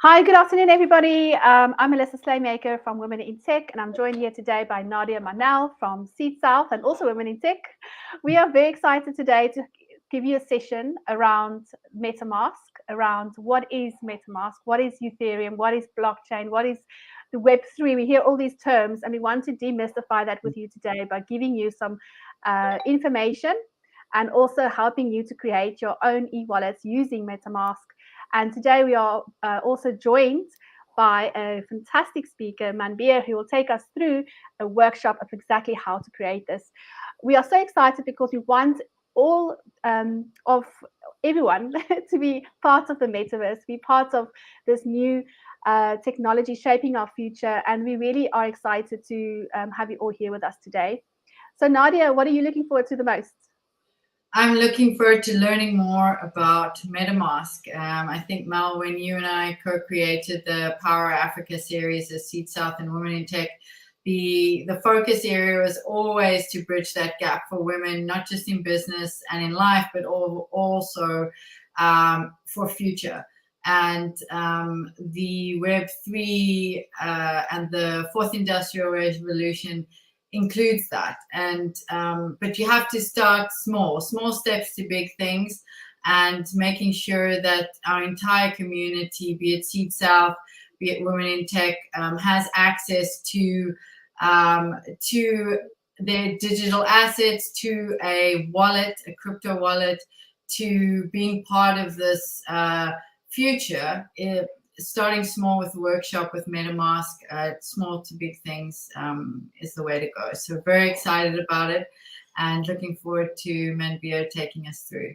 Hi, good afternoon, everybody. I'm Melissa Slaymaker from Women in Tech, and I'm joined here today by Nadia Manel from Seed South and also Women in Tech. We are very excited today to give you a session around Metamask, around what is Metamask, what is Ethereum, what is blockchain, what is the Web3. We hear all these terms, and we want to demystify that with you today by giving you some information and also helping you to create your own e-wallets using Metamask. And today we are also joined by a fantastic speaker, Manbir, who will take us through a workshop of exactly how to create this. We are so excited because we want all of everyone to be part of the metaverse, be part of this new technology shaping our future. And we really are excited to have you all here with us today. So Nadia, what are you looking forward to the most? I'm looking forward to learning more about Metamask. I think, Mel, when you and I co-created the PowHER Africa series as Seed South and Women in Tech, the focus area was always to bridge that gap for women, not just in business and in life, but also for future. And the Web3 and the fourth industrial revolution includes that, and but you have to start small steps to big things, and making sure that our entire community, be it Seed South, be it Women in Tech, has access to their digital assets, to a wallet, a crypto wallet, to being part of this future. Starting small with a workshop with Metamask, small to big things is the way to go. So very excited about it and looking forward to Manbir taking us through.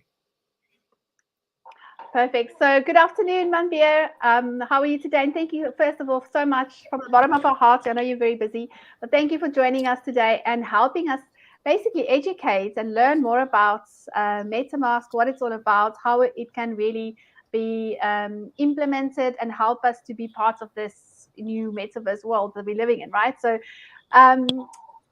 Perfect. So good afternoon, Manbir. How are you today? And thank you, first of all, so much from the bottom of our hearts. I know you're very busy, but thank you for joining us today and helping us basically educate and learn more about Metamask, what it's all about, how it can really be implemented and help us to be part of this new metaverse world that we're living in, right? So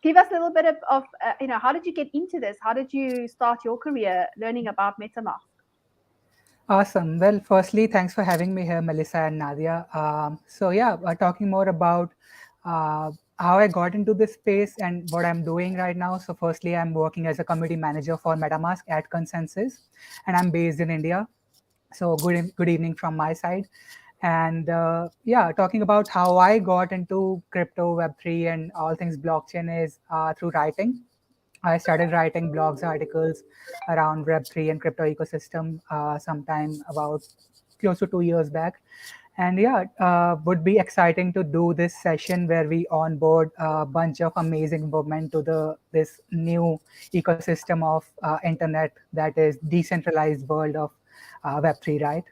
give us a little bit of how did you get into this? How did you start your career learning about Metamask? Awesome. Well, firstly, thanks for having me here, Melissa and Nadia. Talking more about how I got into this space and what I'm doing right now. So firstly, I'm working as a community manager for Metamask at Consensus, and I'm based in India. So good evening from my side. And talking about how I got into crypto, Web3, and all things blockchain is through writing. I started writing blogs, articles around Web3 and crypto ecosystem sometime about close to 2 years back. And would be exciting to do this session where we onboard a bunch of amazing women to this new ecosystem of internet that is decentralized world of Web3, right?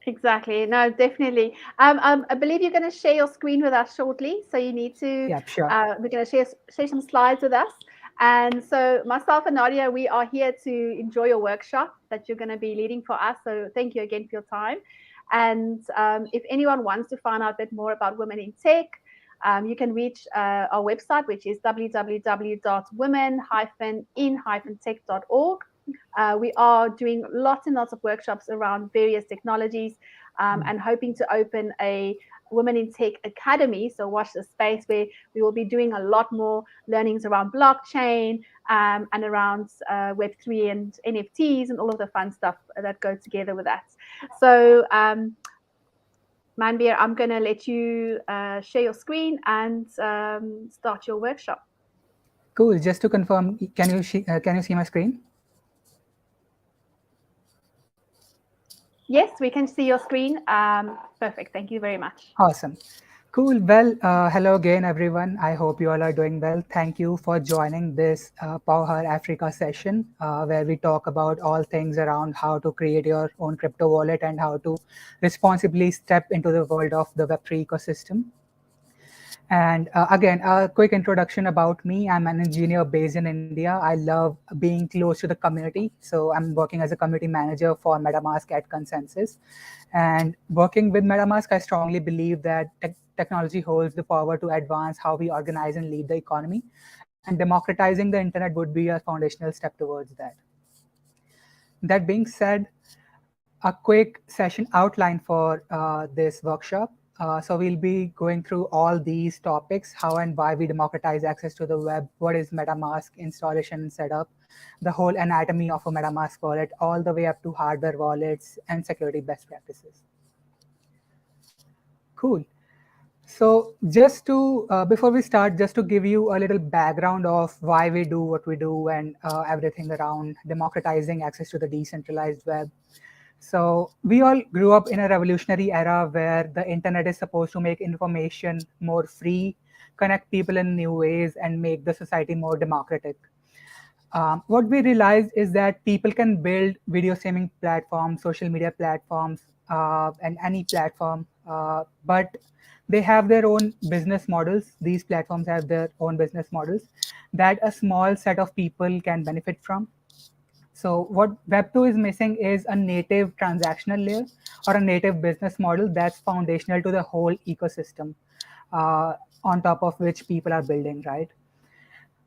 Exactly. No, definitely. I believe you're going to share your screen with us shortly. So you need to, Yeah, sure. We're going to share some slides with us. And so myself and Nadia, we are here to enjoy your workshop that you're going to be leading for us. So thank you again for your time. And if anyone wants to find out a bit more about Women in Tech, you can reach our website, which is www.women-in-tech.org. We are doing lots and lots of workshops around various technologies and hoping to open a Women in Tech Academy. So watch the space where we will be doing a lot more learnings around blockchain and around Web3 and NFTs and all of the fun stuff that goes together with that. So Manbir, I'm going to let you share your screen and start your workshop. Cool. Just to confirm, can you see my screen? Yes, we can see your screen. Perfect. Thank you very much. Awesome. Cool. Well, hello again, everyone. I hope you all are doing well. Thank you for joining this PowHER Africa session, where we talk about all things around how to create your own crypto wallet and how to responsibly step into the world of the Web3 ecosystem. And again, a quick introduction about me. I'm an engineer based in India. I love being close to the community. So I'm working as a community manager for Metamask at Consensus. And working with Metamask, I strongly believe that technology holds the power to advance how we organize and lead the economy. And democratizing the internet would be a foundational step towards that. That being said, a quick session outline for this workshop. So we'll be going through all these topics: how and why we democratize access to the web, what is MetaMask installation and setup, the whole anatomy of a MetaMask wallet, all the way up to hardware wallets and security best practices. Cool. So just to, before we start, just to give you a little background of why we do what we do and everything around democratizing access to the decentralized web. So we all grew up in a revolutionary era where the internet is supposed to make information more free, connect people in new ways, and make the society more democratic. What we realized is that people can build video streaming platforms, social media platforms, and any platform, but they have their own business models. These platforms have their own business models that a small set of people can benefit from. So what Web2 is missing is a native transactional layer or a native business model that's foundational to the whole ecosystem on top of which people are building, right?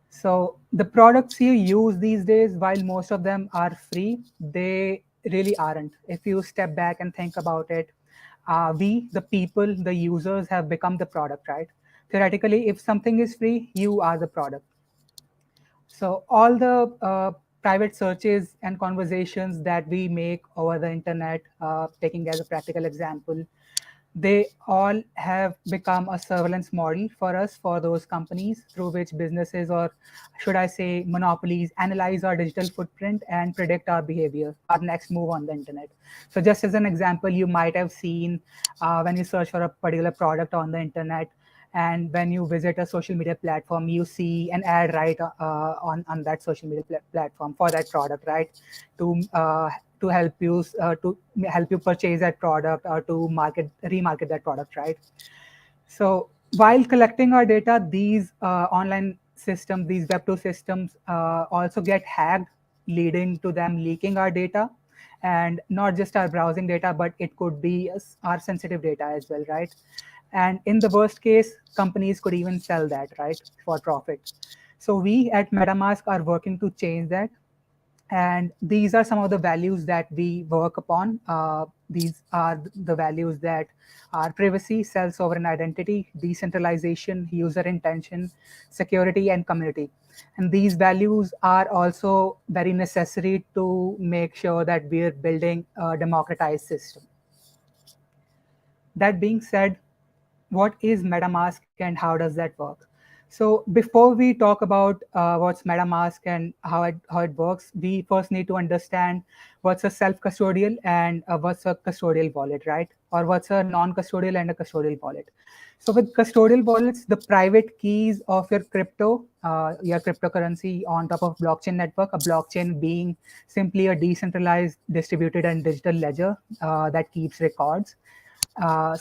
So the products you use these days, while most of them are free, they really aren't. If you step back and think about it, we, the people, the users have become the product, right? Theoretically, if something is free, you are the product. So all the private searches and conversations that we make over the internet, taking as a practical example, they all have become a surveillance model for us, for those companies through which businesses, or should I say monopolies, analyze our digital footprint and predict our behavior, our next move on the internet. So just as an example, you might have seen when you search for a particular product on the internet, and when you visit a social media platform, you see an ad right on that social media platform for that product, right? To help you purchase that product or to remarket that product, right? So while collecting our data, these online systems, these Web2 systems also get hacked, leading to them leaking our data, and not just our browsing data, but it could be our sensitive data as well, right? And in the worst case, companies could even sell that, right, for profit. So we at MetaMask are working to change that. And these are some of the values that we work upon. These are the values that are privacy, self-sovereign identity, decentralization, user intention, security, and community. And these values are also very necessary to make sure that we're building a democratized system. That being said, what is MetaMask and how does that work? So before we talk about what's MetaMask and how it works, we first need to understand what's a self-custodial and what's a custodial wallet, right? Or what's a non-custodial and a custodial wallet. So with custodial wallets, the private keys of your cryptocurrency on top of blockchain network, a blockchain being simply a decentralized, distributed, and digital ledger that keeps records.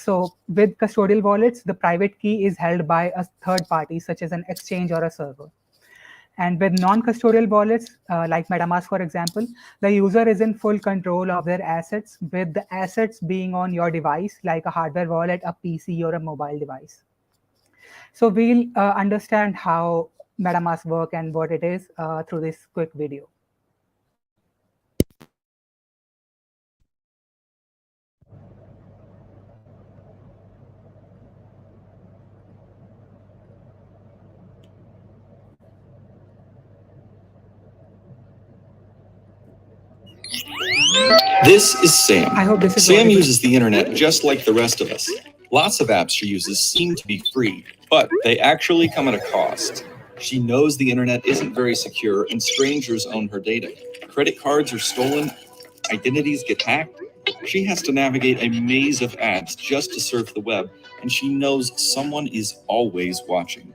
So with custodial wallets, the private key is held by a third party, such as an exchange or a server. And with non-custodial wallets, like MetaMask, for example, the user is in full control of their assets, with the assets being on your device, like a hardware wallet, a PC, or a mobile device. So we'll understand how MetaMask work and what it is through this quick video. This is Sam. I hope this is Sam audible. uses the internet just like the rest of us. Lots of apps she uses seem to be free, but they actually come at a cost. She knows the internet isn't very secure and strangers own her data. Credit cards are stolen, identities get hacked. She has to navigate a maze of ads just to surf the web, and she knows someone is always watching.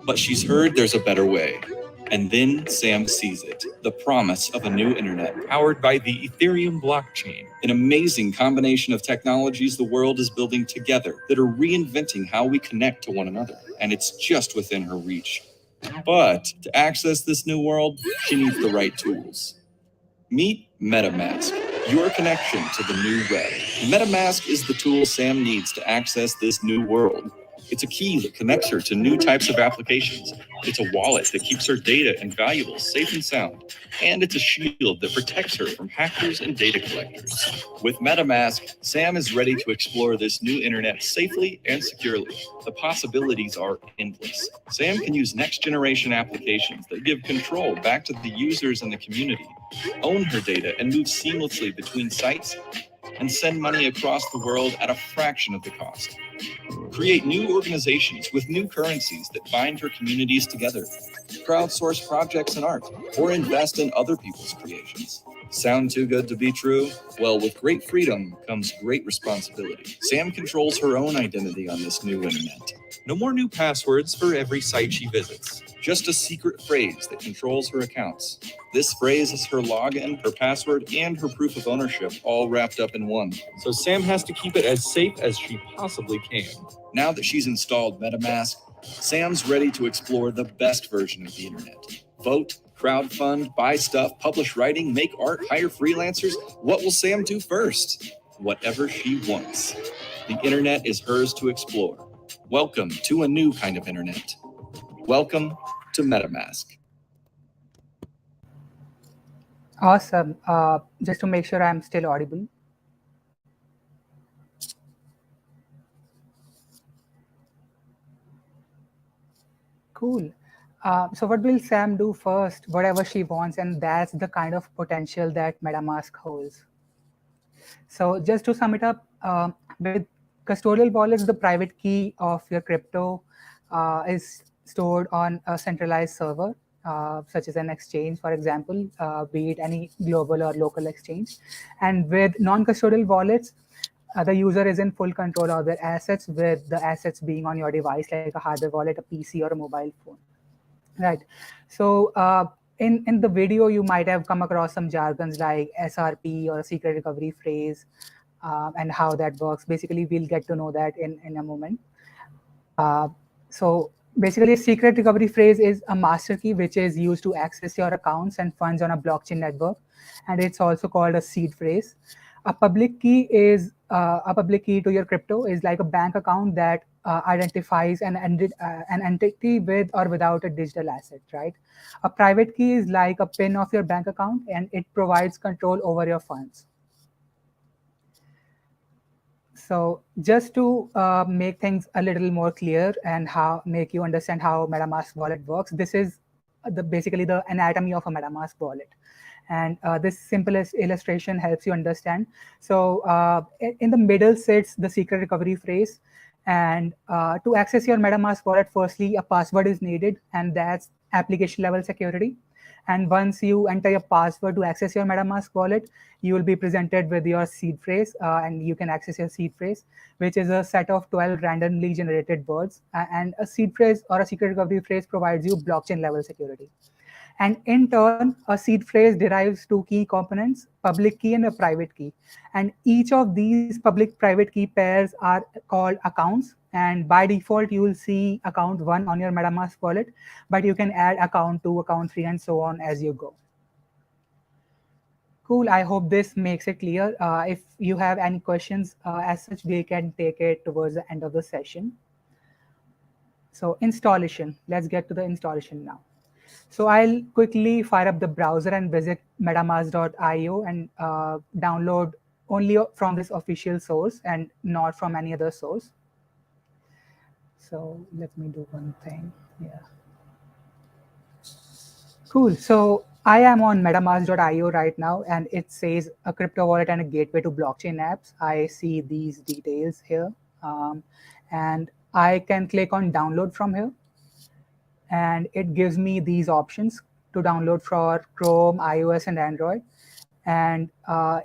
But she's heard there's a better way. And then Sam sees it, the promise of a new internet powered by the Ethereum blockchain, an amazing combination of technologies the world is building together that are reinventing how we connect to one another, and it's just within her reach. But to access this new world, she needs the right tools. Meet Metamask, your connection to the new web. Metamask is the tool Sam needs to access this new world. It's a key that connects her to new types of applications. It's a wallet that keeps her data and valuables safe and sound. And it's a shield that protects her from hackers and data collectors. With MetaMask, Sam is ready to explore this new internet safely and securely. The possibilities are endless. Sam can use next-generation applications that give control back to the users and the community, own her data, and move seamlessly between sites, and send money across the world at a fraction of the cost. Create new organizations with new currencies that bind her communities together. Crowdsource projects and art, or invest in other people's creations. Sound too good to be true? Well, with great freedom comes great responsibility. Sam controls her own identity on this new internet. No more new passwords for every site she visits. Just a secret phrase that controls her accounts. This phrase is her login, her password, and her proof of ownership all wrapped up in one. So Sam has to keep it as safe as she possibly can. Now that she's installed MetaMask, Sam's ready to explore the best version of the internet. Vote, crowdfund, buy stuff, publish writing, make art, hire freelancers. What will Sam do first? Whatever she wants. The internet is hers to explore. Welcome to a new kind of internet. Welcome to MetaMask. Awesome. Just to make sure I'm still audible. Cool. So what will Sam do first? Whatever she wants, and that's the kind of potential that MetaMask holds. So just to sum it up, with custodial wallets, the private key of your crypto is stored on a centralized server, such as an exchange, for example, be it any global or local exchange. And with non-custodial wallets, the user is in full control of their assets, with the assets being on your device, like a hardware wallet, a PC, or a mobile phone. Right. So in the video, you might have come across some jargons like SRP or secret recovery phrase, and how that works. Basically, we'll get to know that in a moment. So basically, a secret recovery phrase is a master key which is used to access your accounts and funds on a blockchain network, and it's also called a seed phrase. A public key is a public key to your crypto is like a bank account that identifies an entity with or without a digital asset, right? A private key is like a PIN of your bank account, and it provides control over your funds. So just to make things a little more clear and make you understand how MetaMask wallet works, this is basically the anatomy of a MetaMask wallet. And this simplest illustration helps you understand. So in the middle sits the secret recovery phrase. And to access your MetaMask wallet, firstly, a password is needed, and that's application level security. And once you enter your password to access your MetaMask wallet, you will be presented with your seed phrase, and you can access your seed phrase, which is a set of 12 randomly generated words. And a seed phrase or a secret recovery phrase provides you blockchain level security. And in turn, a seed phrase derives two key components, public key and a private key. And each of these public-private key pairs are called accounts. And by default, you will see account 1 on your MetaMask wallet, but you can add account 2, account 3, and so on as you go. Cool. I hope this makes it clear. If you have any questions as such, we can take it towards the end of the session. So installation. Let's get to the installation now. So I'll quickly fire up the browser and visit metamask.io and download only from this official source and not from any other source. So let me do one thing. Yeah. Cool. So I am on metamask.io right now, and it says a crypto wallet and a gateway to blockchain apps. I see these details here, and I can click on download from here. And it gives me these options to download for Chrome, iOS, and Android. And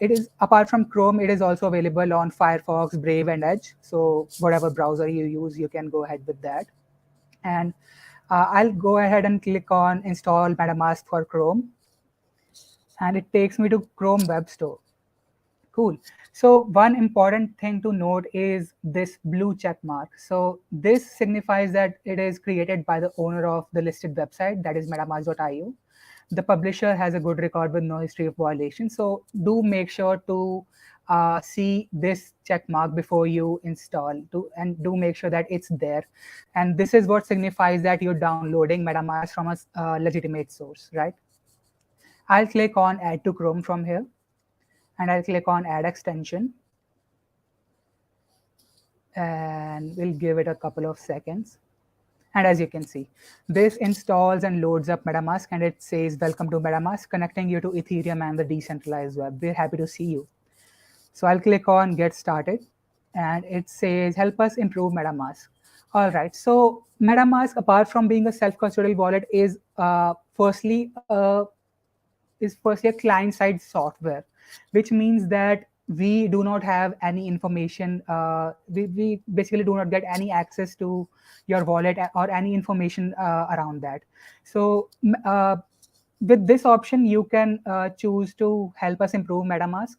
it is, apart from Chrome, it is also available on Firefox, Brave, and Edge. So whatever browser you use, you can go ahead with that. And I'll go ahead and click on install MetaMask for Chrome. And it takes me to Chrome Web Store. Cool. So one important thing to note is this blue check mark. So this signifies that it is created by the owner of the listed website, that is metamask.io. The publisher has a good record with no history of violation. So do make sure to see this check mark before you install and do make sure that it's there. And this is what signifies that you're downloading MetaMask from a legitimate source, right? I'll click on Add to Chrome from here, and I'll click on Add Extension, and we'll give it a couple of seconds. And as you can see, this installs and loads up MetaMask, and it says, welcome to MetaMask, connecting you to Ethereum and the decentralized web. We're happy to see you. So I'll click on Get Started, and it says, help us improve MetaMask. All right, so MetaMask, apart from being a self-custodial wallet, is firstly a client-side software, which means that we do not have any information. We basically do not get any access to your wallet or any information around that. So with this option, you can choose to help us improve MetaMask,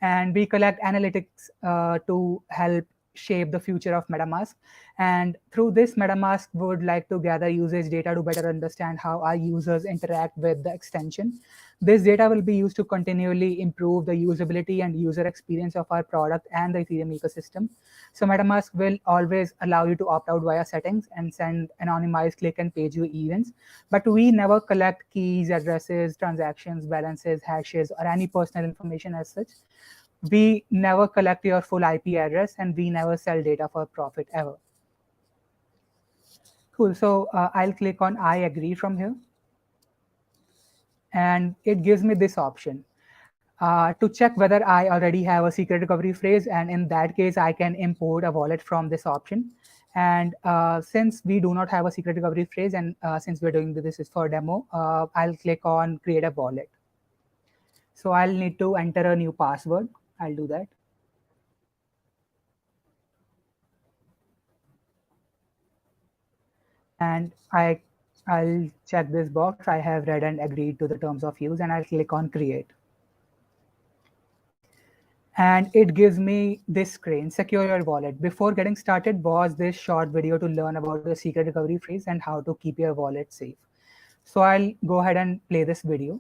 and we collect analytics to help shape the future of MetaMask. And through this, MetaMask would like to gather usage data to better understand how our users interact with the extension. This data will be used to continually improve the usability and user experience of our product and the Ethereum ecosystem. So MetaMask will always allow you to opt out via settings and send anonymized click and page view events. But we never collect keys, addresses, transactions, balances, hashes, or any personal information as such. We never collect your full IP address, and we never sell data for profit ever. Cool. So I'll click on I agree from here, and it gives me this option to check whether I already have a secret recovery phrase. And in that case, I can import a wallet from this option. And since we do not have a secret recovery phrase, and since we're doing this is for demo, I'll click on create a wallet. So I'll need to enter a new password. I'll do that. And I'll check this box. I have read and agreed to the terms of use, and I'll click on create. And it gives me this screen, secure your wallet. Before getting started, watch this short video to learn about the secret recovery phrase and how to keep your wallet safe. So I'll go ahead and play this video.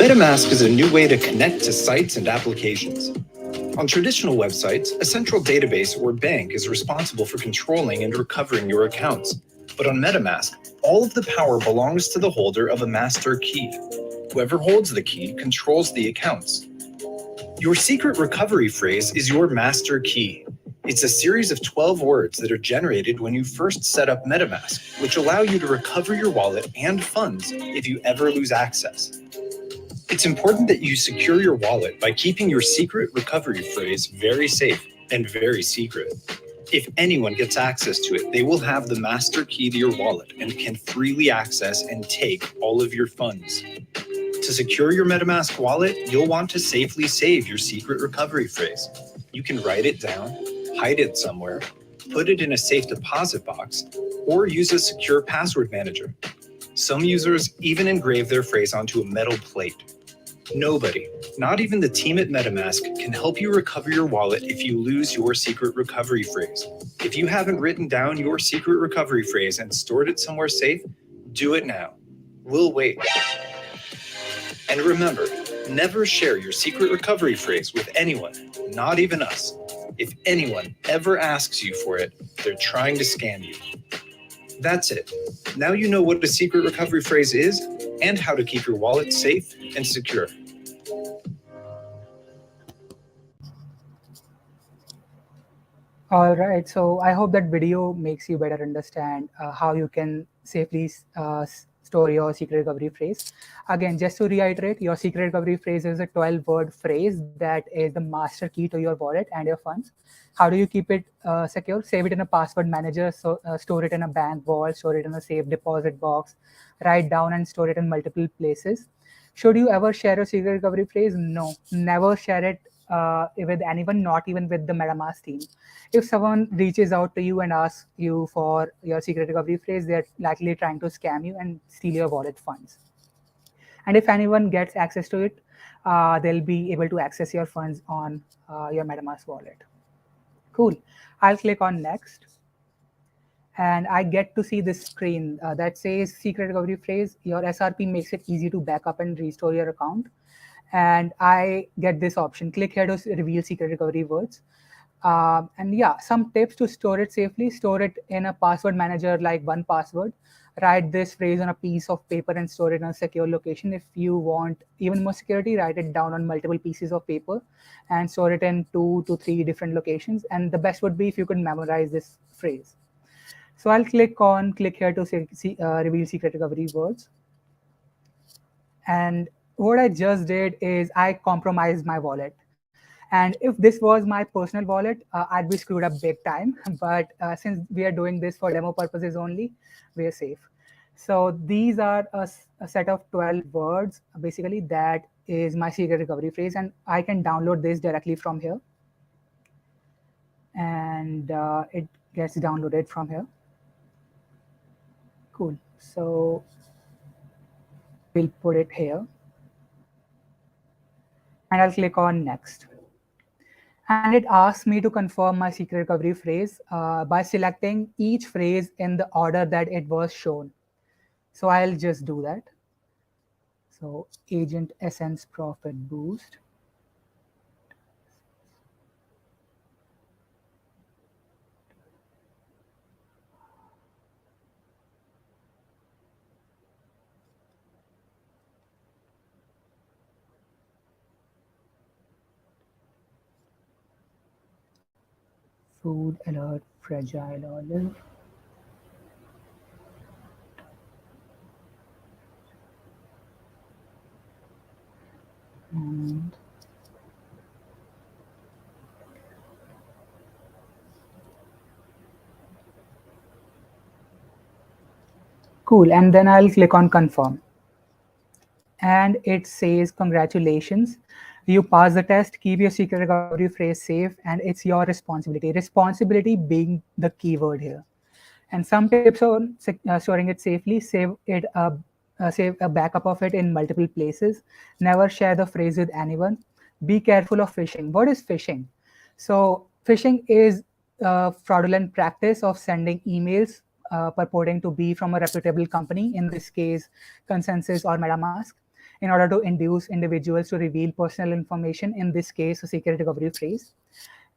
Metamask is a new way to connect to sites and applications. On traditional websites, a central database or bank is responsible for controlling and recovering your accounts. But on Metamask, all of the power belongs to the holder of a master key. Whoever holds the key controls the accounts. Your secret recovery phrase is your master key. It's a series of 12 words that are generated when you first set up Metamask, which allow you to recover your wallet and funds if you ever lose access. It's important that you secure your wallet by keeping your secret recovery phrase very safe and very secret. If anyone gets access to it, they will have the master key to your wallet and can freely access and take all of your funds. To secure your MetaMask wallet, you'll want to safely save your secret recovery phrase. You can write it down, hide it somewhere, put it in a safe deposit box, or use a secure password manager. Some users even engrave their phrase onto a metal plate. Nobody, not even the team at Metamask, can help you recover your wallet if you lose your secret recovery phrase. If you haven't written down your secret recovery phrase and stored it somewhere safe, do it now. We'll wait. And remember, never share your secret recovery phrase with anyone, not even us. If anyone ever asks you for it, they're trying to scam you. That's it. Now you know what a secret recovery phrase is and how to keep your wallet safe and secure. All right, so I hope that video makes you better understand how you can safely store your secret recovery phrase. Again, just to reiterate, your secret recovery phrase is a 12-word phrase that is the master key to your wallet and your funds. How do you keep it secure? Save it in a password manager, so store it in a bank vault, store it in a safe deposit box, write down and store it in multiple places. Should you ever share your secret recovery phrase? No, never share it with anyone, not even with the MetaMask team. If someone reaches out to you and asks you for your secret recovery phrase, they're likely trying to scam you and steal your wallet funds. And if anyone gets access to it, they'll be able to access your funds on your MetaMask wallet. Cool. I'll click on next. And I get to see this screen that says secret recovery phrase. Your SRP makes it easy to back up and restore your account. And I get this option, click here to reveal secret recovery words. And yeah, some tips to store it safely. Store it in a password manager like 1Password. Write this phrase on a piece of paper and store it in a secure location. If you want even more security, write it down on multiple pieces of paper and store it in 2 to 3 different locations. And the best would be if you could memorize this phrase. So I'll click here to reveal secret recovery words. And what I just did is I compromised my wallet. And if this was my personal wallet, I'd be screwed up big time. But since we are doing this for demo purposes only, we are safe. So these are a set of 12 words, basically, that is my secret recovery phrase. And I can download this directly from here. And it gets downloaded from here. Cool. So we'll put it here. And I'll click on next. And it asks me to confirm my secret recovery phrase by selecting each phrase in the order that it was shown. So I'll just do that. So Agent Essence Profit Boost. Food alert, fragile olive. And cool. And then I'll click on confirm. And it says, congratulations, you passed the test. Keep your secret recovery phrase safe, and it's your responsibility. Responsibility being the keyword here. And some tips on storing it safely: save a backup of it in multiple places. Never share the phrase with anyone. Be careful of phishing. What is phishing? So phishing is a fraudulent practice of sending emails purporting to be from a reputable company, in this case, Consensus or Metamask, in order to induce individuals to reveal personal information, in this case, a secret recovery phrase.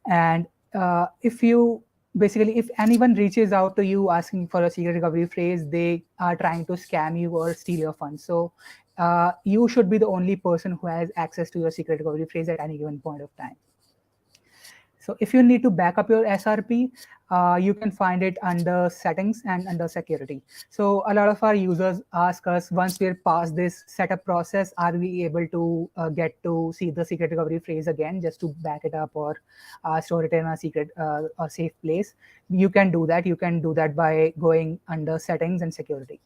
And if anyone reaches out to you asking for a secret recovery phrase, they are trying to scam you or steal your funds. So you should be the only person who has access to your secret recovery phrase at any given point of time. So if you need to back up your SRP, you can find it under settings and under security. So a lot of our users ask us, once we're past this setup process, are we able to get to see the secret recovery phrase again, just to back it up or store it in a secret or safe place? You can do that. You can do that by going under settings and security.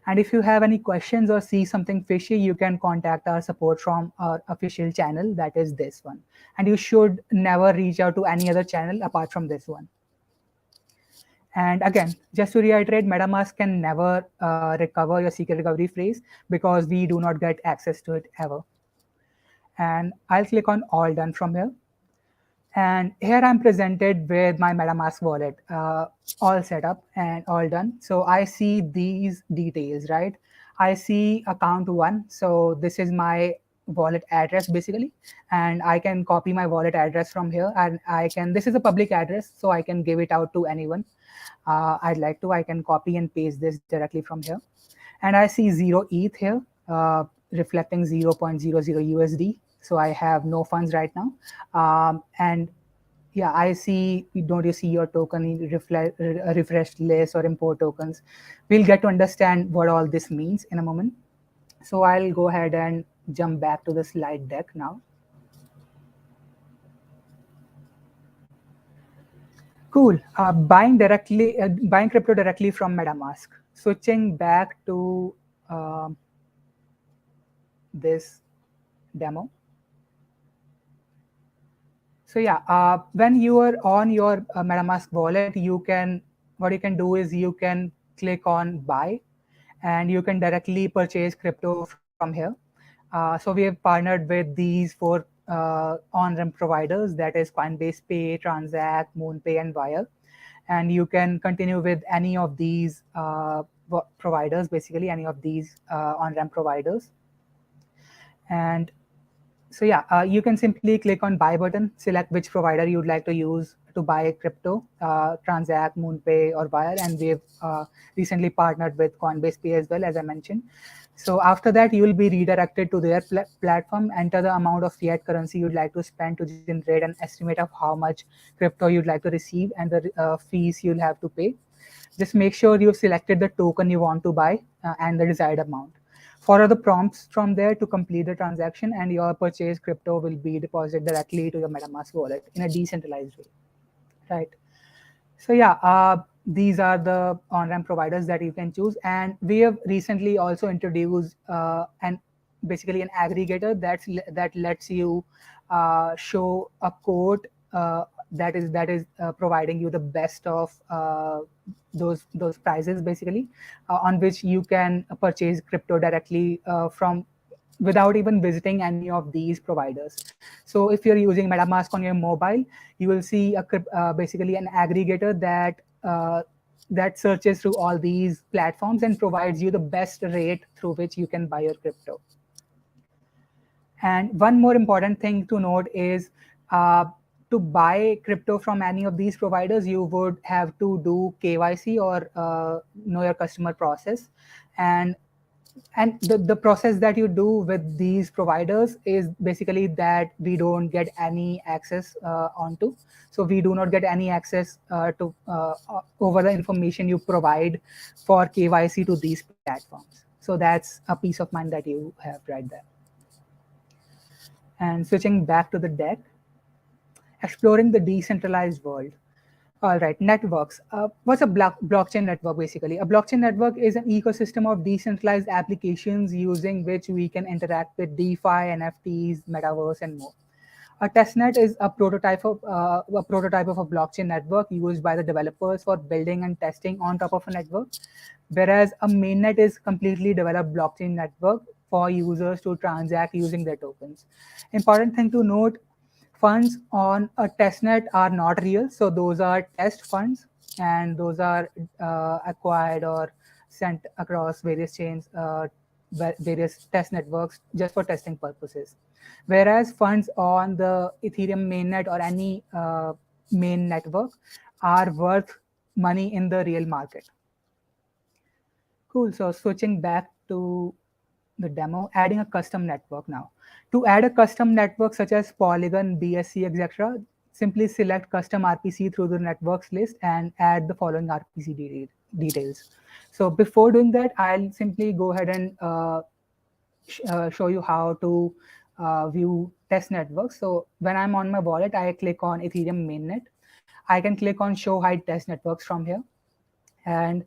And if you have any questions or see something fishy, you can contact our support from our official channel, that is this one. And you should never reach out to any other channel apart from this one. And again, just to reiterate, MetaMask can never recover your secret recovery phrase because we do not get access to it ever. And I'll click on all done from here. And here I'm presented with my MetaMask wallet, all set up and all done. So I see these details, right? I see account 1. So this is my wallet address basically. And I can copy my wallet address from here. And this is a public address, so I can give it out to anyone I'd like to. I can copy and paste this directly from here. And I see 0 ETH here, reflecting 0.00 USD. So I have no funds right now. And yeah, I see, don't you see your token refreshed list or import tokens? We'll get to understand what all this means in a moment. So I'll go ahead and jump back to the slide deck now. Cool. Buying crypto directly from MetaMask. Switching back to this demo. So yeah, when you are on your MetaMask wallet, what you can do is you can click on buy, and you can directly purchase crypto from here. So we have partnered with these 4 on-ramp providers, that is Coinbase Pay, Transact, MoonPay, and Wire. And you can continue with any of these providers, basically any of these on-ramp providers. And so yeah, you can simply click on buy button, select which provider you'd like to use to buy crypto, Transact, MoonPay, or Wire. And we've recently partnered with Coinbase Pay as well, as I mentioned. So after that, you will be redirected to their platform, enter the amount of fiat currency you'd like to spend to generate an estimate of how much crypto you'd like to receive and the fees you'll have to pay. Just make sure you've selected the token you want to buy and the desired amount. Follow the prompts from there to complete the transaction, and your purchased crypto will be deposited directly to your MetaMask wallet in a decentralized way, right? So yeah, these are the on-ramp providers that you can choose. And we have recently also introduced basically an aggregator that lets you show a quote that is providing you the best of those prices, basically, on which you can purchase crypto directly from without even visiting any of these providers. So if you're using MetaMask on your mobile, you will see basically an aggregator that searches through all these platforms and provides you the best rate through which you can buy your crypto. And one more important thing to note is to buy crypto from any of these providers, you would have to do KYC or know your customer process. And the process that you do with these providers is basically that we don't get any access onto. So we do not get any access to over the information you provide for KYC to these platforms. So that's a peace of mind that you have right there. And switching back to the deck, exploring the decentralized world. All right, networks. What's a blockchain network, basically? A blockchain network is an ecosystem of decentralized applications using which we can interact with DeFi, NFTs, metaverse, and more. A testnet is a prototype of a blockchain network used by the developers for building and testing on top of a network, whereas a mainnet is completely developed blockchain network for users to transact using their tokens. Important thing to note, funds on a testnet are not real. So those are test funds, and those are acquired or sent across various chains, various test networks just for testing purposes. Whereas funds on the Ethereum mainnet or any main network are worth money in the real market. Cool. So switching back to the demo, adding a custom network now. To add a custom network such as Polygon, BSC, etc., simply select custom RPC through the networks list and add the following RPC details. So before doing that, I'll simply go ahead and show you how to view test networks. So when I'm on my wallet, I click on Ethereum mainnet. I can click on show hide test networks from here. And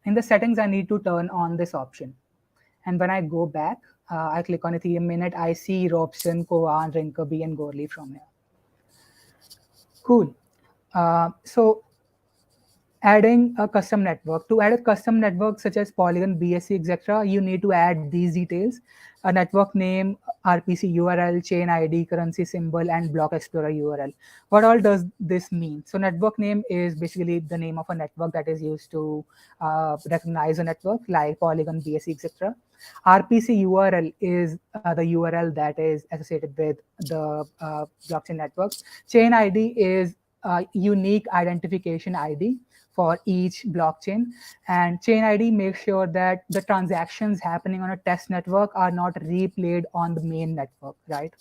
in the settings, I need to turn on this option. And when I go back, I click on Ethereum mainnet, I see Robson, Koan, Rinkaby, and Gorley from here. Cool. So adding a custom network. To add a custom network such as Polygon, BSC, etc., you need to add these details: a network name, RPC URL, chain ID, currency symbol, and block explorer URL. What all does this mean? So network name is basically the name of a network that is used to recognize a network like Polygon, BSC, etc. RPC URL is the URL that is associated with the blockchain network. Chain ID is a unique identification ID for each blockchain, and chain ID makes sure that the transactions happening on a test network are not replayed on the main network, right?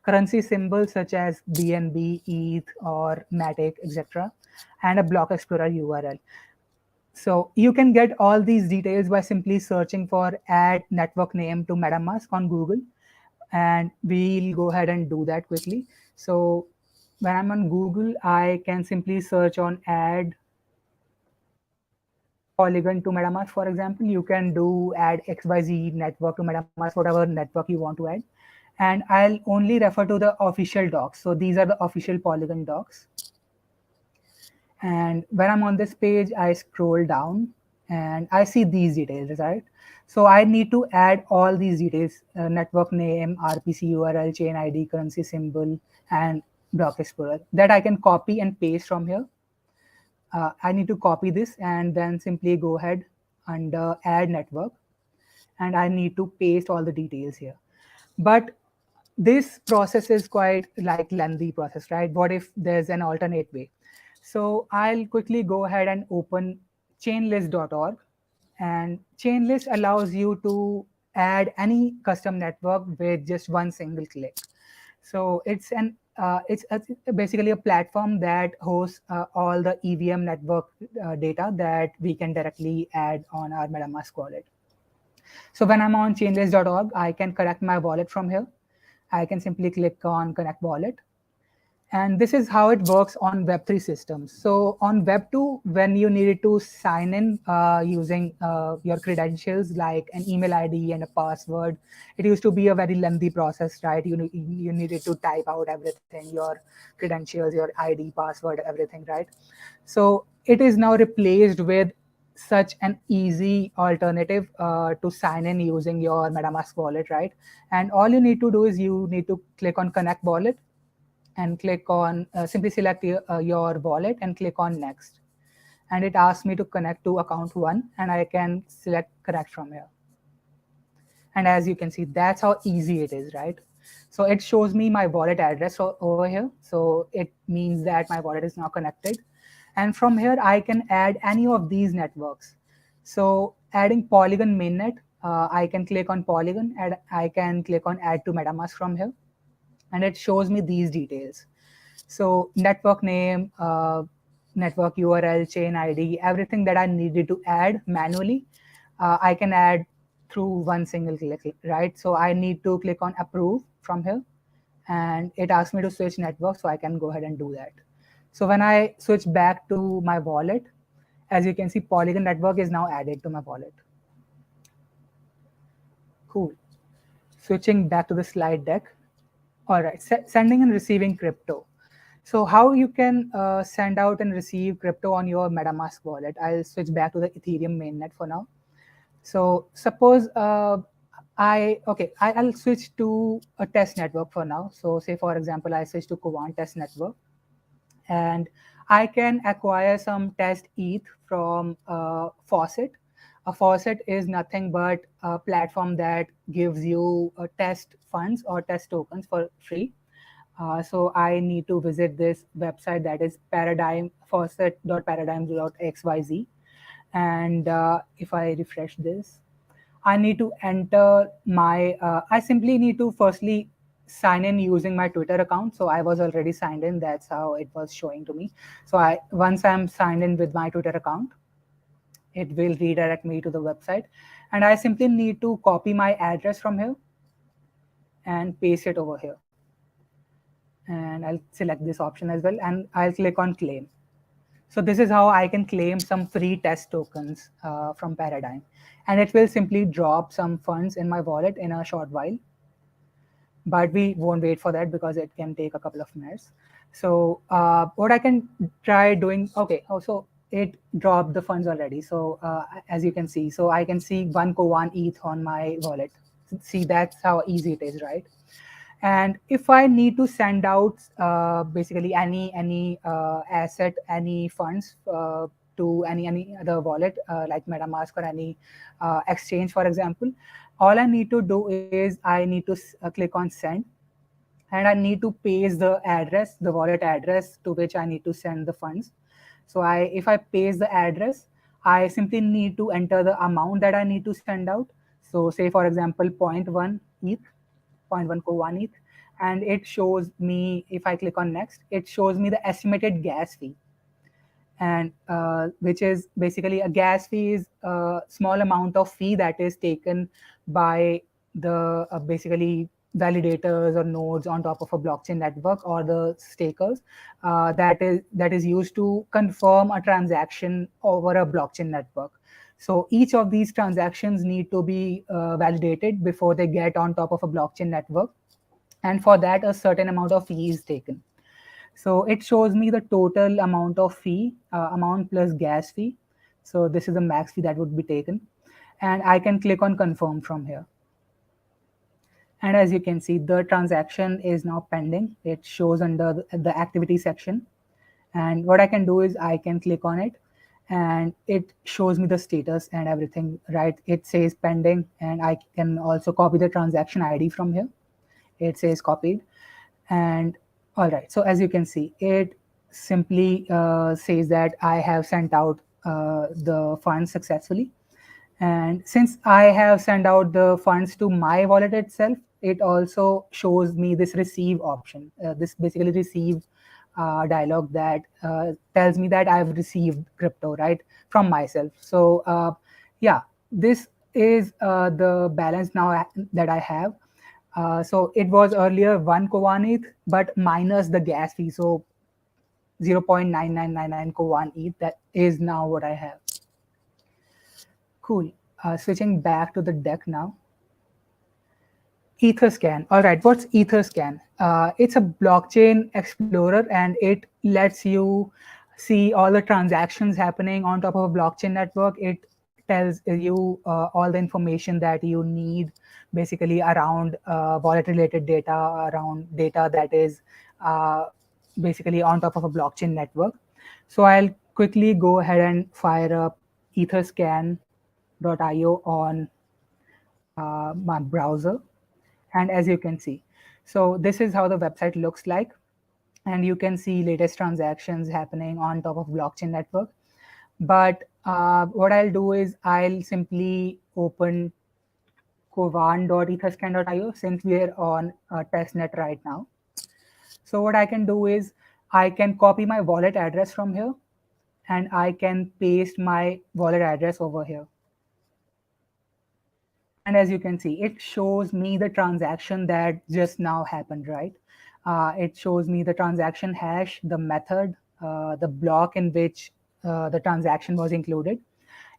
Currency symbols such as BNB, ETH, or Matic, etc., and a block explorer URL. So you can get all these details by simply searching for add network name to MetaMask on Google, and we'll go ahead and do that quickly. So when I'm on Google, I can simply search on add Polygon to MetaMask, for example. You can do add XYZ network to MetaMask, whatever network you want to add. And I'll only refer to the official docs. So these are the official Polygon docs. And when I'm on this page, I scroll down and I see these details, right? So I need to add all these details, network name, RPC URL, chain ID, currency symbol, and block explorer, that I can copy and paste from here. I need to copy this and then simply go ahead under add network, and I need to paste all the details here. But this process is quite like lengthy process, right? What if there's an alternate way? So I'll quickly go ahead and open chainlist.org, and chainlist allows you to add any custom network with just one single click. So it's basically a platform that hosts all the EVM network data that we can directly add on our MetaMask wallet. So when I'm on chainlist.org, I can connect my wallet from here. I can simply click on connect wallet. And this is how it works on Web3 systems. So on Web2, when you needed to sign in using your credentials like an email ID and a password, it used to be a very lengthy process, right? You needed to type out everything, your credentials, your ID, password, everything, right? So it is now replaced with such an easy alternative to sign in using your MetaMask wallet, right? And all you need to do is you need to click on connect wallet and click on simply select your wallet and click on next, and it asks me to connect to account 1, and I can select connect from here. And as you can see, that's how easy it is, right? So it shows me my wallet address over here, so it means that my wallet is now connected. And from here I can add any of these networks. So adding Polygon mainnet, I can click on Polygon and I can click on add to MetaMask from here, and it shows me these details. So network name, network URL, chain ID, everything that I needed to add manually, I can add through one single click, right? So I need to click on approve from here, and it asks me to switch network, so I can go ahead and do that. So when I switch back to my wallet, as you can see, Polygon network is now added to my wallet. Cool. Switching back to the slide deck. All right, sending and receiving crypto. So how you can send out and receive crypto on your MetaMask wallet. I'll switch back to the Ethereum mainnet for now. So suppose I'll switch to a test network for now. So say, for example, I switch to Quant test network, and I can acquire some test ETH from Faucet. A Faucet is nothing but a platform that gives you test funds or test tokens for free. So I need to visit this website, that is faucet.paradigm.xyz. And if I refresh this, I need to enter my, I simply need to firstly sign in using my Twitter account. So I was already signed in. That's how it was showing to me. So once I'm signed in with my Twitter account, it will redirect me to the website. And I simply need to copy my address from here and paste it over here. And I'll select this option as well, and I'll click on claim. So this is how I can claim some free test tokens from Paradigm. And it will simply drop some funds in my wallet in a short while. But we won't wait for that because it can take a couple of minutes. So what I can try doing, okay, also it dropped the funds already. So as you can see, so I can see 1 Koan ETH on my wallet. See, that's how easy it is, right? And if I need to send out basically any asset, any funds to any other wallet like MetaMask or any exchange, for example, all I need to do is I need to click on send, and I need to paste the address, the wallet address to which I need to send the funds. So if I paste the address, I simply need to enter the amount that I need to send out. So say, for example, 0.1 ETH, 0.1 Koan ETH, and it shows me, if I click on next, it shows me the estimated gas fee. And which is basically a gas fee is a small amount of fee that is taken by the basically validators or nodes on top of a blockchain network, or the stakers that is used to confirm a transaction over a blockchain network. So each of these transactions need to be validated before they get on top of a blockchain network. And for that, a certain amount of fee is taken. So it shows me the total amount of fee, amount plus gas fee. So this is the max fee that would be taken. And I can click on confirm from here. And as you can see, the transaction is now pending. It shows under the activity section. And what I can do is I can click on it and it shows me the status and everything, right? It says pending, and I can also copy the transaction ID from here. It says copied. And all right, so as you can see, it simply says that I have sent out the funds successfully. And since I have sent out the funds to my wallet itself, it also shows me this receive option. This basically receive dialog that tells me that I've received crypto, right, from myself. So yeah, this is the balance now that I have. So it was earlier 1 Koan ETH, but minus the gas fee. So 0.9999 Koan ETH, that is now what I have. Cool. Switching back to the deck now. Etherscan. All right, what's Etherscan? It's a blockchain explorer, and it lets you see all the transactions happening on top of a blockchain network. It tells you all the information that you need, basically around wallet-related data, around data that is basically on top of a blockchain network. So I'll quickly go ahead and fire up etherscan.io on my browser. And as you can see, so this is how the website looks like. And you can see latest transactions happening on top of blockchain network. But what I'll do is I'll simply open kovan.etherscan.io since we're on testnet right now. So what I can do is I can copy my wallet address from here, and I can paste my wallet address over here. And as you can see, it shows me the transaction that just now happened, right? It shows me the transaction hash, the method, the block in which the transaction was included,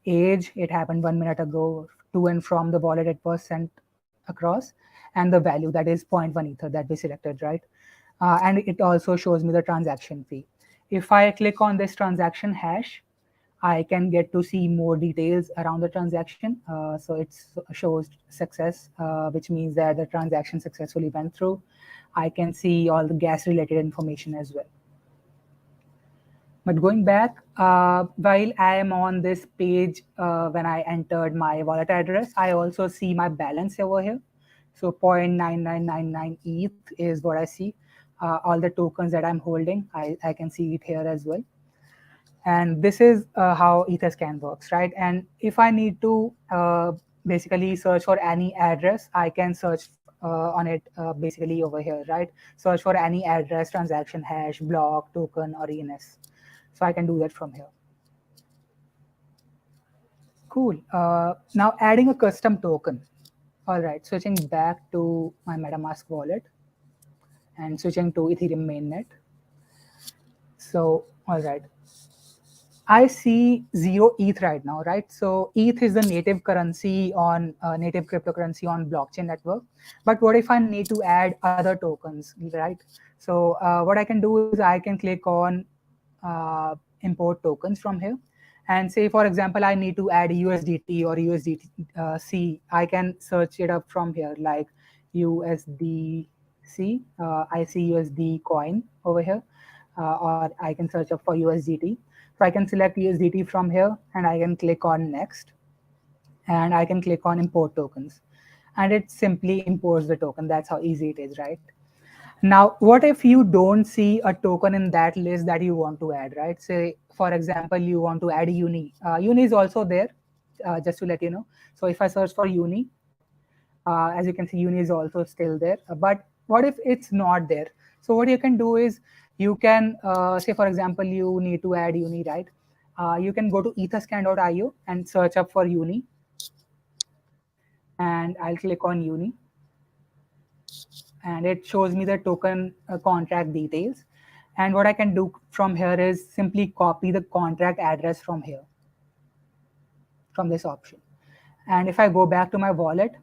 age, it happened 1 minute ago, to and from the wallet it was sent across, and the value, that is 0.1 Ether that we selected, right? And it also shows me the transaction fee. If I click on this transaction hash, I can get to see more details around the transaction. So it shows success, which means that the transaction successfully went through. I can see all the gas related information as well. But going back, while I am on this page, when I entered my wallet address, I also see my balance over here. So 0.9999 ETH is what I see. All the tokens that I'm holding, I can see it here as well. And this is how Etherscan works, right? And if I need to basically search for any address, I can search on it basically over here, right? Search for any address, transaction hash, block, token, or ENS. So I can do that from here. Cool. Now adding a custom token. All right, switching back to my Metamask wallet and switching to Ethereum mainnet. So, all right. I see 0 ETH right now, right? So ETH is the native currency on native cryptocurrency on blockchain network. But what if I need to add other tokens, right? So what I can do is I can click on import tokens from here. And say, for example, I need to add USDT or USDC. I can search it up from here, like USDC. I see USD coin over here, or I can search up for USDT. So I can select USDT from here, and I can click on next, and I can click on import tokens, and it simply imports the token. That's how easy it is, right? Now, what if you don't see a token in that list that you want to add, right? Say, for example, you want to add Uni. Uni is also there, just to let you know. So if I search for Uni, as you can see, Uni is also still there. But what if it's not there? So what you can do is you can say, for example, you need to add Uni, right? You can go to etherscan.io and search up for Uni. And I'll click on Uni. And it shows me the token contract details. And what I can do from here is simply copy the contract address from here, from this option. And if I go back to my wallet,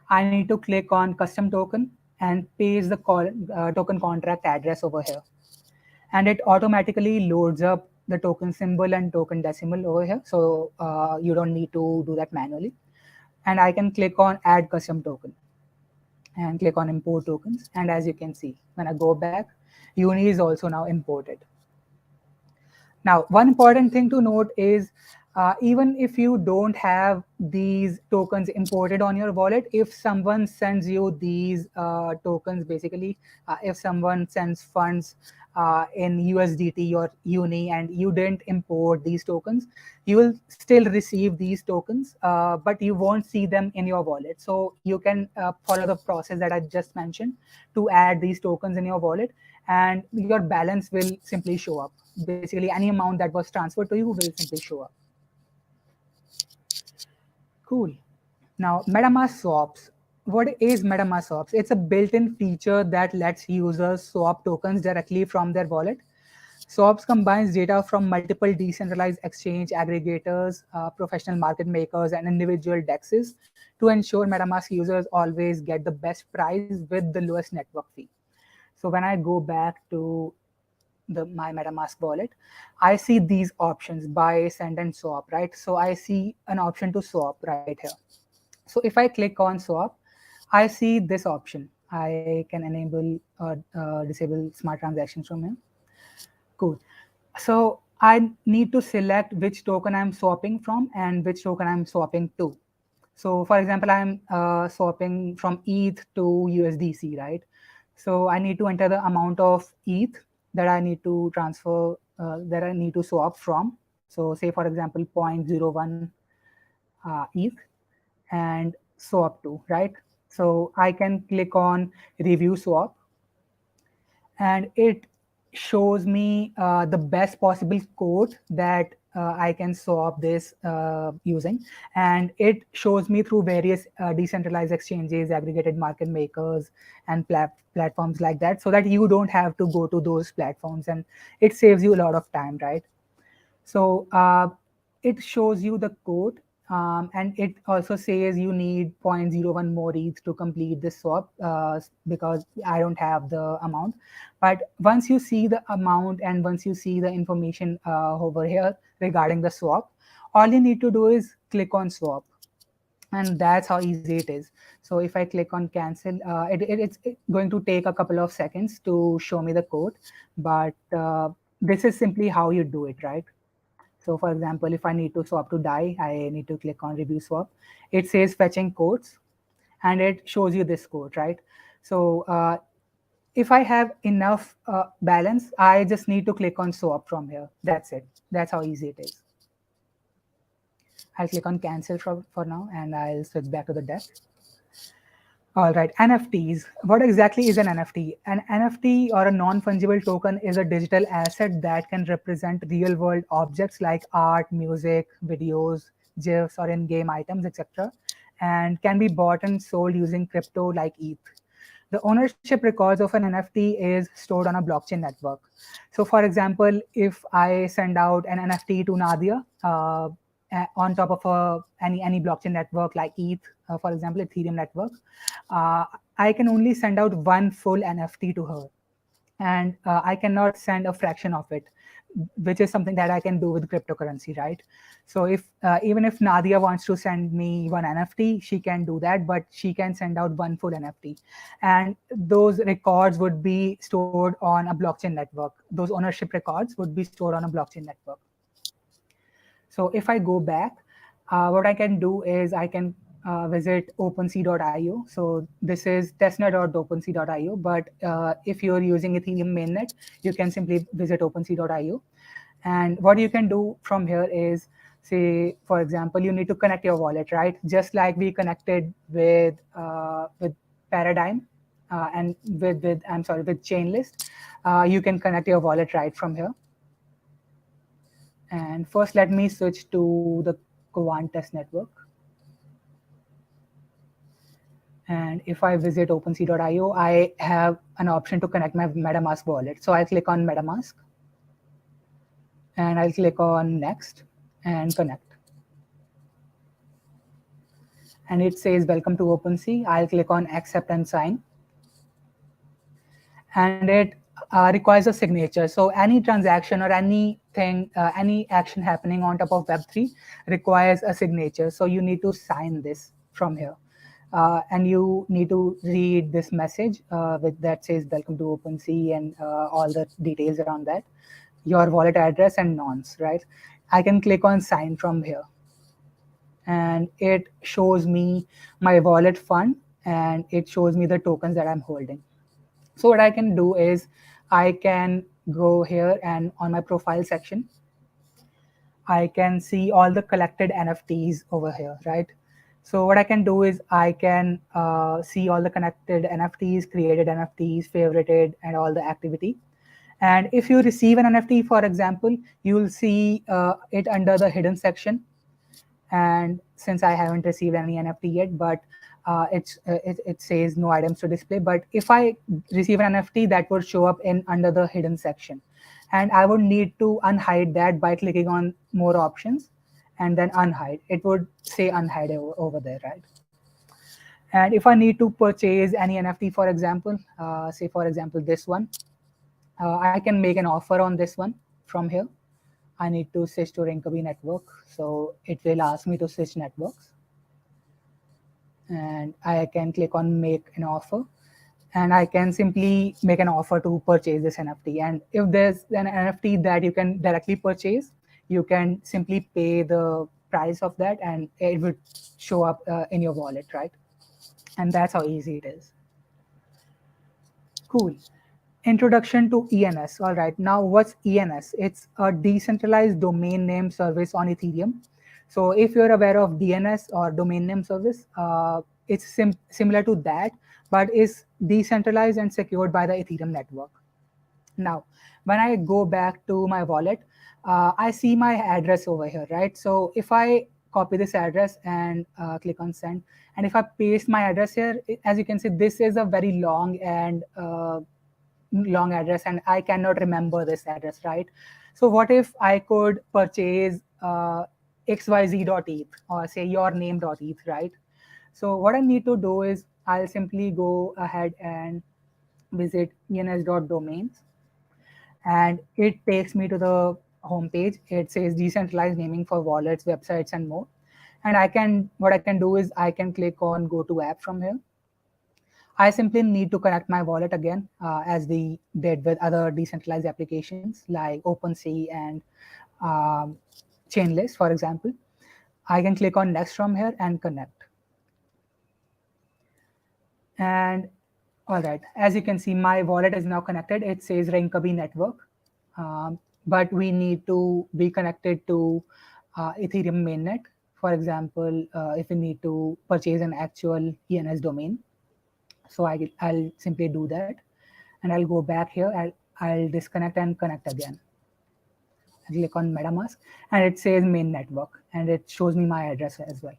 I need to click on custom token and paste the token contract address over here. And it automatically loads up the token symbol and token decimal over here. So you don't need to do that manually. And I can click on add custom token and click on import tokens. And as you can see, when I go back, Uni is also now imported. Now, one important thing to note is even if you don't have these tokens imported on your wallet, if someone sends you these tokens, basically, if someone sends funds in USDT or Uni and you didn't import these tokens, you will still receive these tokens, but you won't see them in your wallet. So you can follow the process that I just mentioned to add these tokens in your wallet, and your balance will simply show up. Basically, any amount that was transferred to you will simply show up. Cool. Now, MetaMask swaps. What is MetaMask swaps? It's a built-in feature that lets users swap tokens directly from their wallet. Swaps combines data from multiple decentralized exchange aggregators, professional market makers, and individual DEXs to ensure MetaMask users always get the best price with the lowest network fee. So when I go back to my MetaMask wallet, I see these options: buy, send, and swap, right? So I see an option to swap right here. So if I click on swap, I see this option. I can enable or disable smart transactions from here. Cool. So I need to select which token I'm swapping from and which token I'm swapping to. So for example, I'm swapping from ETH to USDC, right? So I need to enter the amount of ETH that I need to transfer, that I need to swap from. So say, for example, 0.01 ETH and swap to, right? So I can click on review swap, and it shows me the best possible code that I can swap this using. And it shows me through various decentralized exchanges, aggregated market makers, and platforms like that, so that you don't have to go to those platforms, and it saves you a lot of time, right? So it shows you the code, and it also says you need 0.01 more ETH to complete this swap, because I don't have the amount. But once you see the amount and once you see the information over here regarding the swap, all you need to do is click on swap. And that's how easy it is. So if I click on cancel, it's going to take a couple of seconds to show me the code. But this is simply how you do it, right? So for example, if I need to swap to DAI, I need to click on review swap. It says fetching codes, and it shows you this code, right? So if I have enough balance, I just need to click on swap from here. That's it. That's how easy it is. I'll click on cancel for now, and I'll switch back to the deck. All right, NFTs. What exactly is an NFT? An NFT, or a non-fungible token, is a digital asset that can represent real-world objects like art, music, videos, GIFs, or in-game items, etc., and can be bought and sold using crypto like ETH. The ownership records of an NFT is stored on a blockchain network. So for example, if I send out an NFT to Nadia on top of any blockchain network like ETH, for example, Ethereum network, I can only send out one full NFT to her. And I cannot send a fraction of it, which is something that I can do with cryptocurrency, right? So if even if Nadia wants to send me one NFT, she can do that, but she can send out one full NFT. And those records would be stored on a blockchain network. Those ownership records would be stored on a blockchain network. So if I go back, what I can do is I can visit OpenSea.io. So this is testnet.opensea.io, but if you're using Ethereum mainnet, you can simply visit OpenSea.io. And what you can do from here is, say, for example, you need to connect your wallet, right? Just like we connected with Paradigm and with Chainlist, you can connect your wallet right from here. And first, let me switch to the Quant test network. And if I visit OpenSea.io, I have an option to connect my MetaMask wallet. So I click on MetaMask, and I'll click on Next and Connect. And it says, welcome to OpenSea. I'll click on Accept and Sign. And it requires a signature. So any transaction or anything thing, any action happening on top of Web3 requires a signature. So you need to sign this from here. And you need to read this message that says welcome to OpenSea and all the details around that, your wallet address and nonce, right? I can click on sign from here, and it shows me my wallet fund, and it shows me the tokens that I'm holding. So what I can do is I can go here, and on my profile section, I can see all the collected NFTs over here, right? So what I can do is I can see all the connected NFTs, created NFTs, favorited, and all the activity. And if you receive an NFT, for example, you will see it under the hidden section. And since I haven't received any NFT yet, but it says no items to display. But if I receive an NFT, that would show up in under the hidden section. And I would need to unhide that by clicking on more options and then unhide. It would say unhide over there, right? And if I need to purchase any NFT, for example, say for example this one, I can make an offer on this one from here. I need to switch to Rinkaby network. So it will ask me to switch networks. And I can click on make an offer. And I can simply make an offer to purchase this NFT. And if there's an NFT that you can directly purchase, you can simply pay the price of that and it would show up in your wallet, right? And that's how easy it is. Cool. Introduction to ENS. All right, now what's ENS? It's a decentralized domain name service on Ethereum. So if you're aware of DNS or domain name service, it's similar to that, but is decentralized and secured by the Ethereum network. Now, when I go back to my wallet, I see my address over here, right? So if I copy this address and click on send, and if I paste my address here, as you can see, this is a very long address and I cannot remember this address, right? So what if I could purchase xyz.eth or say your name.eth, right? So what I need to do is I'll simply go ahead and visit ens.domains, and it takes me to the home page. It says decentralized naming for wallets, websites, and more. And what I can do is I can click on go to app from here. I simply need to connect my wallet again, as we did with other decentralized applications like OpenSea and Chainlist, for example. I can click on next from here and connect. And all right, as you can see, my wallet is now connected. It says Rinkaby network, but we need to be connected to Ethereum mainnet. For example, if we need to purchase an actual ENS domain. So I'll simply do that, and I'll go back here. I'll disconnect and connect again. I click on MetaMask, and it says main network, and it shows me my address as well.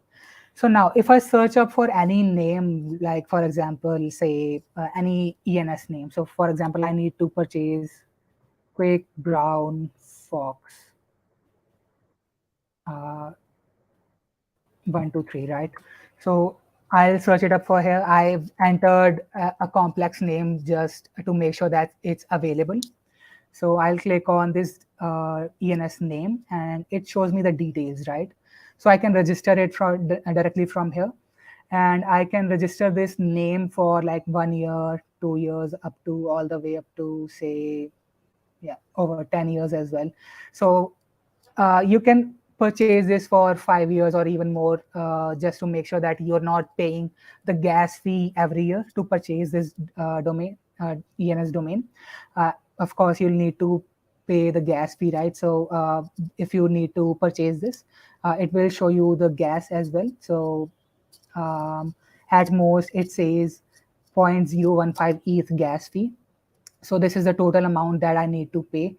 So now, if I search up for any name, like for example, say any ENS name. So for example, I need to purchase Quake Brown Fox 123, right? So I'll search it up for here. I've entered a complex name just to make sure that it's available. So I'll click on this ENS name, and it shows me the details, right? So I can register it directly from here. And I can register this name for like 1 year, 2 years, up to all the way up to say, yeah, over 10 years as well. So you can purchase this for 5 years or even more, just to make sure that you're not paying the gas fee every year to purchase this domain, ENS domain. Of course, you'll need to pay the gas fee, right? So if you need to purchase this, it will show you the gas as well. So at most, it says 0.015 ETH gas fee. So this is the total amount that I need to pay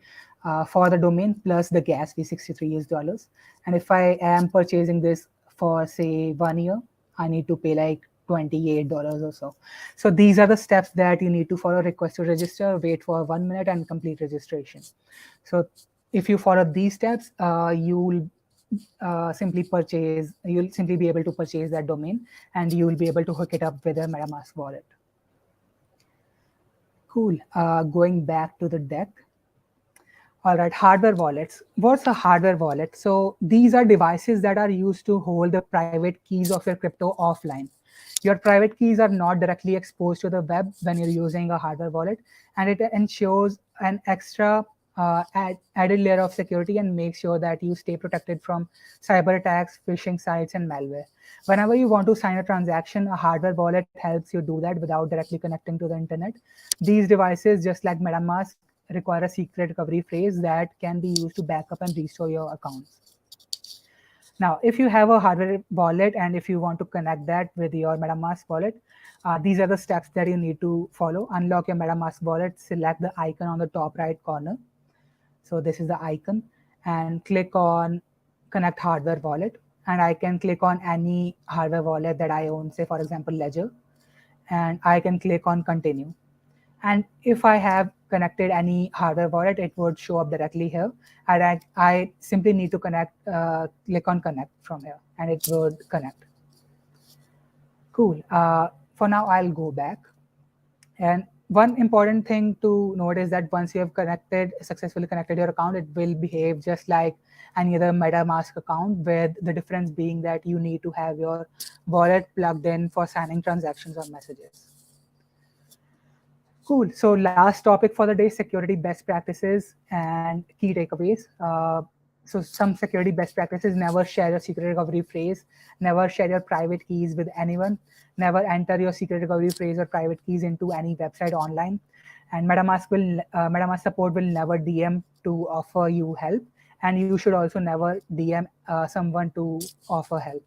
for the domain plus the gas fee, $63 US. And if I am purchasing this for say 1 year, I need to pay like $28 or so. So these are the steps that you need to follow. Request to register, wait for 1 minute, and complete registration. So if you follow these steps, you'll simply be able to purchase that domain, and you will be able to hook it up with a MetaMask wallet. Cool. Going back to the deck. All right, hardware wallets. What's a hardware wallet? So these are devices that are used to hold the private keys of your crypto offline. Your private keys are not directly exposed to the web when you're using a hardware wallet, and it ensures an extra added layer of security and makes sure that you stay protected from cyber attacks, phishing sites, and malware. Whenever you want to sign a transaction, a hardware wallet helps you do that without directly connecting to the internet. These devices, just like MetaMask, require a secret recovery phrase that can be used to back up and restore your accounts. Now, if you have a hardware wallet and if you want to connect that with your MetaMask wallet, these are the steps that you need to follow. Unlock your MetaMask wallet, select the icon on the top right corner. So this is the icon, and click on connect hardware wallet. And I can click on any hardware wallet that I own, say for example, Ledger, and I can click on continue. And if I have connected any hardware wallet, it would show up directly here. And I simply need to click on connect from here, and it would connect. Cool. For now, I'll go back. And one important thing to note is that once you have successfully connected your account, it will behave just like any other MetaMask account, with the difference being that you need to have your wallet plugged in for signing transactions or messages. Cool. So last topic for the day, security best practices and key takeaways. So some security best practices: never share your secret recovery phrase, never share your private keys with anyone, never enter your secret recovery phrase or private keys into any website online. And MetaMask support will never DM to offer you help, and you should also never DM someone to offer help.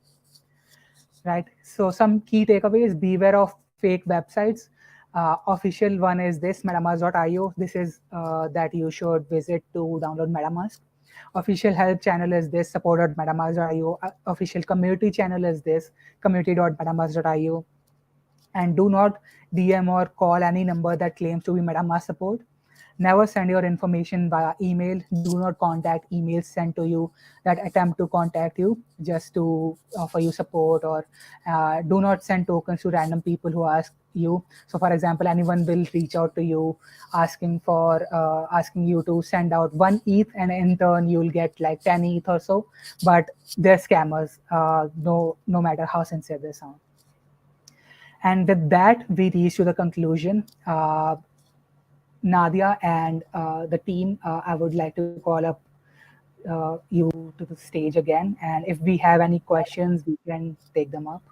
Right. So some key takeaways: beware of fake websites. Official one is this, metamask.io. This is that you should visit to download MetaMask. Official help channel is this, support.metamask.io. Official community channel is this, community.metamask.io. And do not DM or call any number that claims to be MetaMask support. Never send your information via email. Do not contact emails sent to you that attempt to contact you just to offer you support, or do not send tokens to random people who ask you. So for example, anyone will reach out to you asking you to send out 1 ETH, and in turn you'll get like 10 ETH or so, but they're scammers, no matter how sincere they sound. And with that, we reach to the conclusion. Nadia and the team, I would like to call up you to the stage again. And if we have any questions, we can take them up.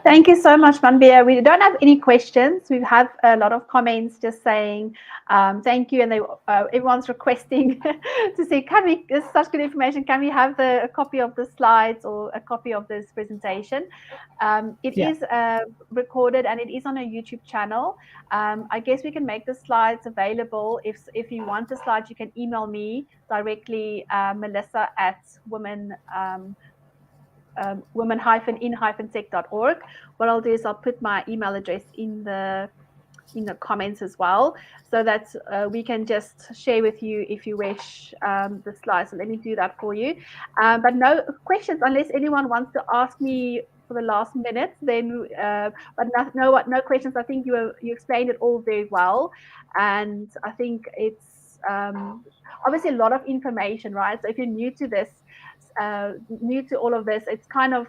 Thank you so much, Manbir. We don't have any questions. We have a lot of comments just saying thank you, and everyone's requesting to say, this is such good information. Can we have a copy of the slides or a copy of this presentation? It is recorded and it is on a YouTube channel. I guess we can make the slides available. If you want the slides, you can email me directly, women-in-tech.org. What I'll do is I'll put my email address in the comments as well, so that we can just share with you if you wish the slides. So let me do that for you. But no questions unless anyone wants to ask me for the last minute. Then, but no questions. I think you explained it all very well, and I think it's obviously a lot of information, right? So if you're new to this. New to all of this, it's kind of,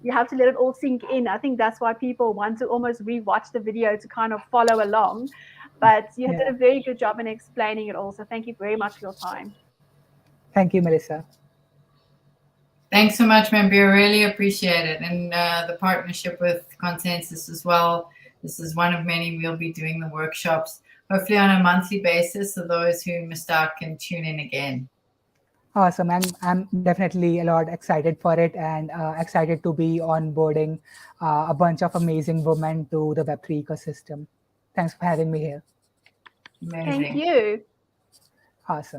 you have to let it all sink in. I think that's why people want to almost rewatch the video to kind of follow along. But you did a very good job in explaining it all. So thank you very much for your time. Thank you, Melissa. Thanks so much, Manbir. Really appreciate it. And the partnership with Consensus as well. This is one of many. We'll be doing the workshops, hopefully on a monthly basis, so those who missed out can tune in again. Awesome. I'm definitely a lot excited for it, and excited to be onboarding a bunch of amazing women to the Web3 ecosystem. Thanks for having me here. Amazing. Thank you. Awesome.